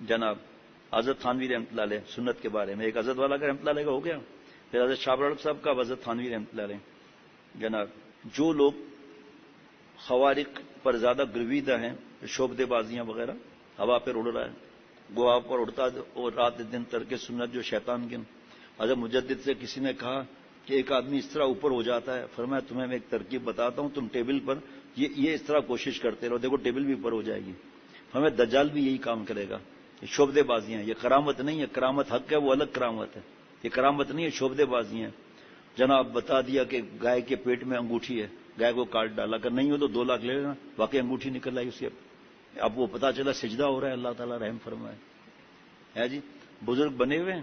جناب حضرت تھانوی رحمۃ اللہ علیہ سنت کے بارے میں، ایک حضرت والا کا رحمۃ اللہ علیہ کا ہو گیا، پھر حضرت شاہ رڑک صاحب کا، حضرت تھانوی رحمۃ اللہ علیہ. جناب جو لوگ خوارق پر زیادہ گرویدہ ہیں، شعبدے بازیاں وغیرہ، ہوا پر اڑ رہا ہے، گوا پر اڑتا اور رات دن ترک سنت جو شیطان کے. حضرت مجدد سے کسی نے کہا کہ ایک آدمی اس طرح اوپر ہو جاتا ہے، فرمایا تمہیں میں ایک ترکیب بتاتا ہوں، تم ٹیبل پر یہ اس طرح کوشش کرتے رہو، دیکھو ٹیبل بھی اوپر ہو جائے گی. ہمیں دجال بھی یہی کام کرے گا. یہ شعبدے بازیاں ہیں، یہ کرامت نہیں ہے، کرامت حق ہے، وہ الگ کرامت ہے. یہ کرامت نہیں ہے، شعبدے بازیاں ہیں. جناب بتا دیا کہ گائے کے پیٹ میں انگوٹھی ہے، گائے کو کاٹ ڈالا، اگر نہیں ہو تو 2 لاکھ لے لینا، واقعی انگوٹھی نکل آئی اس کے. اب وہ پتا چلا سجدہ ہو رہا ہے، اللہ تعالیٰ رحم فرمائے. ہے جی بزرگ بنے ہوئے ہیں،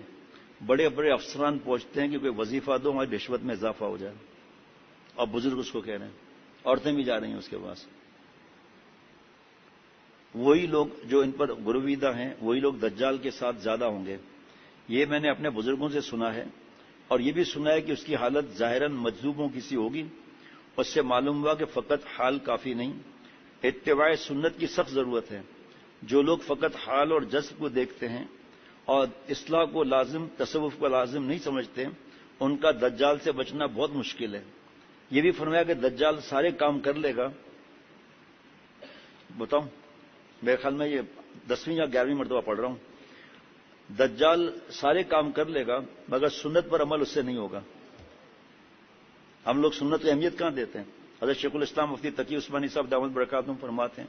بڑے بڑے افسران پہنچتے ہیں کہ کوئی وظیفہ دو، ہماری رشوت میں اضافہ ہو جائے، اور بزرگ اس کو کہہ رہے ہیں، عورتیں بھی جا رہی ہیں اس کے پاس. وہی لوگ جو ان پر گرویدہ ہیں، وہی لوگ دجال کے ساتھ زیادہ ہوں گے. یہ میں نے اپنے بزرگوں سے سنا ہے، اور یہ بھی سنا ہے کہ اس کی حالت ظاہراً مجذوبوں کی سی ہوگی. اس سے معلوم ہوا کہ فقط حال کافی نہیں، اتباع سنت کی سخت ضرورت ہے. جو لوگ فقط حال اور جذب کو دیکھتے ہیں اور اصلاح کو لازم، تصوف کو لازم نہیں سمجھتے، ان کا دجال سے بچنا بہت مشکل ہے. یہ بھی فرمایا کہ دجال سارے کام کر لے گا. بتاؤں میرے خیال میں یہ 10ویں یا 11ویں مرتبہ پڑھ رہا ہوں. دجال سارے کام کر لے گا مگر سنت پر عمل اس سے نہیں ہوگا. ہم لوگ سنت کی اہمیت کہاں دیتے ہیں؟ حضرت شیخ الاسلام مفتی تقی عثمانی صاحب دامت برکاتہم فرماتے ہیں،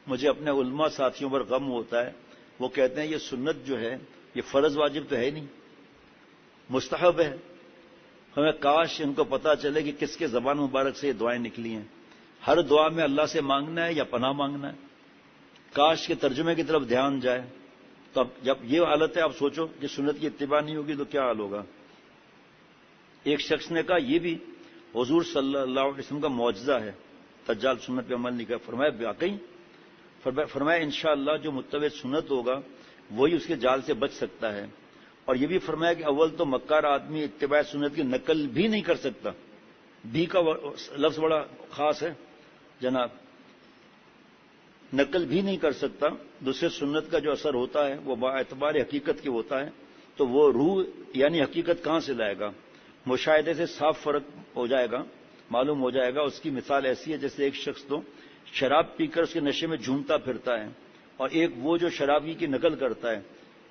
مجھے اپنے علماء ساتھیوں پر غم ہوتا ہے، وہ کہتے ہیں یہ سنت جو ہے یہ فرض واجب تو ہے نہیں، مستحب ہے. ہمیں کاش ان کو پتا چلے کہ کس کے زبان مبارک سے یہ دعائیں نکلی ہیں. ہر دعا میں اللہ سے مانگنا ہے یا پناہ مانگنا ہے؟ کاش کے ترجمے کی طرف دھیان جائے. تو اب جب یہ حالت ہے، آپ سوچو کہ سنت کی اتباع نہیں ہوگی تو کیا حال ہوگا. ایک شخص نے کہا یہ بھی حضور صلی اللہ علیہ وسلم کا معجزہ ہے، دجال سنت پہ عمل نہیں کر. فرمایا واقعی؟ فرمایا انشاءاللہ جو متبع سنت ہوگا وہی اس کے جال سے بچ سکتا ہے. اور یہ بھی فرمایا کہ اول تو مکار آدمی اتباع سنت کی نقل بھی نہیں کر سکتا. بھی کا لفظ بڑا خاص ہے جناب، نقل بھی نہیں کر سکتا. دوسرے سنت کا جو اثر ہوتا ہے وہ با اعتبار حقیقت کے ہوتا ہے، تو وہ روح یعنی حقیقت کہاں سے لائے گا؟ مشاہدے سے صاف فرق ہو جائے گا، معلوم ہو جائے گا. اس کی مثال ایسی ہے جیسے ایک شخص تو شراب پی کر اس کے نشے میں جھومتا پھرتا ہے، اور ایک وہ جو شرابی کی نقل کرتا ہے.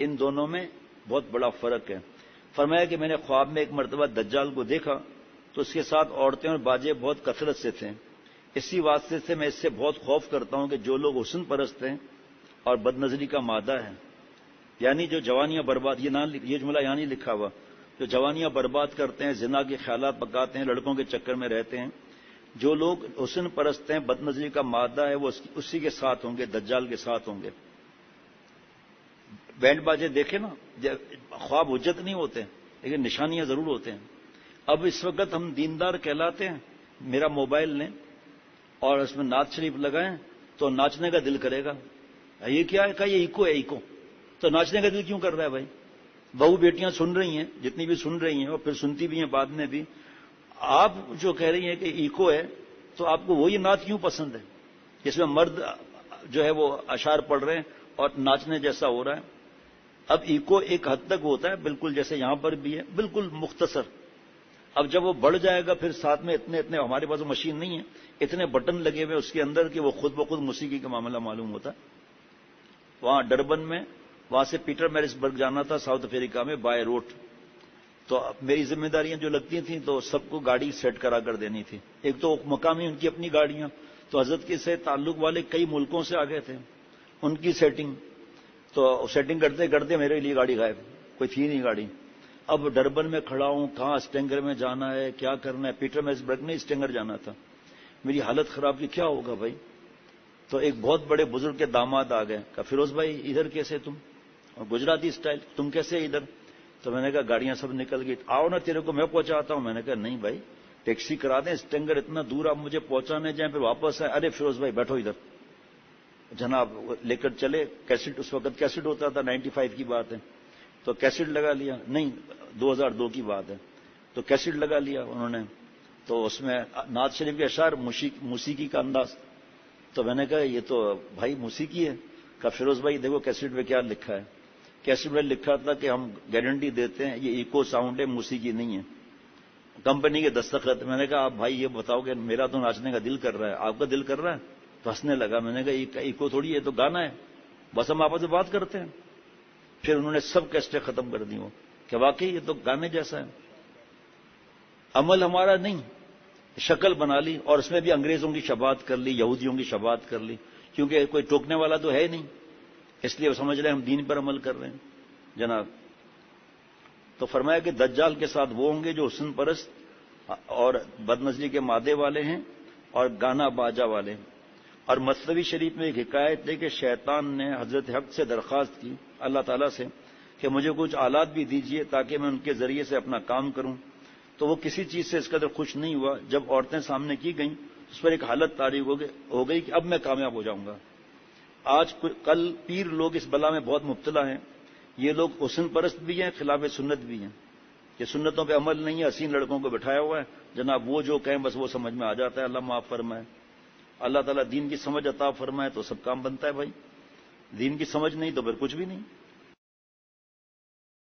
ان دونوں میں بہت بڑا فرق ہے. فرمایا کہ میں نے خواب میں ایک مرتبہ دجال کو دیکھا تو اس کے ساتھ عورتیں اور باجے بہت کثرت سے تھے. اسی واسطے سے میں اس سے بہت خوف کرتا ہوں کہ جو لوگ حسن پرست ہیں اور بد نظری کا مادہ ہے، یعنی جو جوانیاں برباد، یہ جملہ یہاں نہیں لکھا ہوا، جو جوانیاں برباد کرتے ہیں، زنا کے خیالات پکاتے ہیں، لڑکوں کے چکر میں رہتے ہیں، جو لوگ حسن پرست ہیں، بد نظری کا مادہ ہے، وہ اسی کے ساتھ ہوں گے، دجال کے ساتھ ہوں گے. بینڈ باجے دیکھے نا، خواب حجت نہیں ہوتے لیکن نشانیاں ضرور ہوتے ہیں. اب اس وقت ہم دیندار کہلاتے ہیں، میرا موبائل لیں اور اس میں نعت شریف لگائیں تو ناچنے کا دل کرے گا. یہ کیا ہے؟ کہ یہ ایکو ہے، ایکو. تو ناچنے کا دل کیوں کر رہا ہے بھائی؟ بہو بیٹیاں سن رہی ہیں، جتنی بھی سن رہی ہیں اور پھر سنتی بھی ہیں بعد میں بھی. آپ جو کہہ رہی ہیں کہ ایکو ہے، تو آپ کو وہی نعت کیوں پسند ہے جس میں مرد جو ہے وہ اشعار پڑھ رہے ہیں اور ناچنے جیسا ہو رہا ہے؟ اب ایکو ایک حد تک ہوتا ہے، بالکل جیسے یہاں پر بھی ہے، بالکل مختصر. اب جب وہ بڑھ جائے گا پھر ساتھ میں اتنے ہمارے پاس مشین نہیں ہے، اتنے بٹن لگے ہوئے اس کے اندر کہ وہ خود بخود موسیقی کا معاملہ معلوم ہوتا ہے. وہاں ڈربن میں، وہاں سے پیٹر میرس برگ جانا تھا ساؤتھ افریقہ میں بائی روڈ. تو میری ذمہ داریاں جو لگتی تھیں تو سب کو گاڑی سیٹ کرا کر دینی تھی. ایک تو مقامی ان کی اپنی گاڑیاں، تو حضرت کے سے تعلق والے کئی ملکوں سے آ گئے تھے، ان کی سیٹنگ، تو سیٹنگ کرتے کرتے میرے لیے گاڑی غائب، کوئی تھی نہیں گاڑی. اب ڈربن میں کھڑا ہوں، کہاں اسٹینگر میں جانا ہے، کیا کرنا ہے. پیٹر میرس برگ نے اسٹینگر جانا تھا. میری حالت خراب کی، کیا ہوگا بھائی؟ تو ایک بہت بڑے بزرگ کے داماد آ گئے، کہا فیروز بھائی ادھر کیسے تم؟ اور گجراتی اسٹائل، تم کیسے ادھر؟ تو میں نے کہا گاڑیاں سب نکل گئی، آؤ نا تیرے کو میں پہنچاتا ہوں. میں نے کہا نہیں بھائی ٹیکسی کرا دیں، اسٹینگر اتنا دور آپ مجھے پہنچانے جائیں پھر واپس آئے. ارے فیروز بھائی بیٹھو ادھر. جناب لے کر چلے. کیسٹ، اس وقت کیسٹ ہوتا تھا، 95 کی بات ہے. تو کیسٹ لگا لیا، نہیں 2002 کی بات ہے. تو کیسٹ لگا لیا انہوں نے، تو اس میں نعت شریف کے اشعار، موسیقی کا انداز. تو میں نے کہا یہ تو بھائی موسیقی ہے. کہا فیروز بھائی دیکھو کیسٹ میں کیا لکھا ہے. کیسٹ میں لکھا تھا کہ ہم گارنٹی دیتے ہیں یہ ایکو ساؤنڈ ہے، موسیقی نہیں ہے، کمپنی کے دستخط. میں نے کہا آپ بھائی یہ بتاؤ کہ میرا تو ناچنے کا دل کر رہا ہے، آپ کا دل کر رہا ہے؟ تو ہنسنے لگا. میں نے کہا ایکو تھوڑی ہے، تو گانا ہے، بس ہم آپس میں بات کرتے ہیں. پھر انہوں نے سب کیسٹیں ختم کر دی وہ کہ واقعی یہ تو گانے جیسا ہے. عمل ہمارا نہیں، شکل بنا لی، اور اس میں بھی انگریزوں کی شباہت کر لی، یہودیوں کی شباہت کر لی، کیونکہ کوئی ٹوکنے والا تو ہے نہیں، اس لیے وہ سمجھ رہے ہیں ہم دین پر عمل کر رہے ہیں جناب. تو فرمایا کہ دجال کے ساتھ وہ ہوں گے جو حسن پرست اور بدنظری کے مادے والے ہیں اور گانا باجا والے ہیں. اور مثنوی شریف میں ایک حکایت ہے کہ شیطان نے حضرت حق سے درخواست کی اللہ تعالیٰ سے کہ مجھے کچھ آلات بھی دیجیے تاکہ میں ان کے ذریعے سے اپنا کام کروں. تو وہ کسی چیز سے اس قدر خوش نہیں ہوا. جب عورتیں سامنے کی گئیں اس پر ایک حالت طاری ہو گئی کہ اب میں کامیاب ہو جاؤں گا. آج کل پیر لوگ اس بلا میں بہت مبتلا ہیں. یہ لوگ حسن پرست بھی ہیں، خلاف سنت بھی ہیں، کہ سنتوں پہ عمل نہیں ہے، حسین لڑکوں کو بٹھایا ہوا ہے جناب، وہ جو کہیں بس وہ سمجھ میں آ جاتا ہے. اللہ معاف فرمائے. اللہ تعالیٰ دین کی سمجھ عطا فرمائے تو سب کام بنتا ہے بھائی. دین کی سمجھ نہیں تو پھر کچھ بھی نہیں.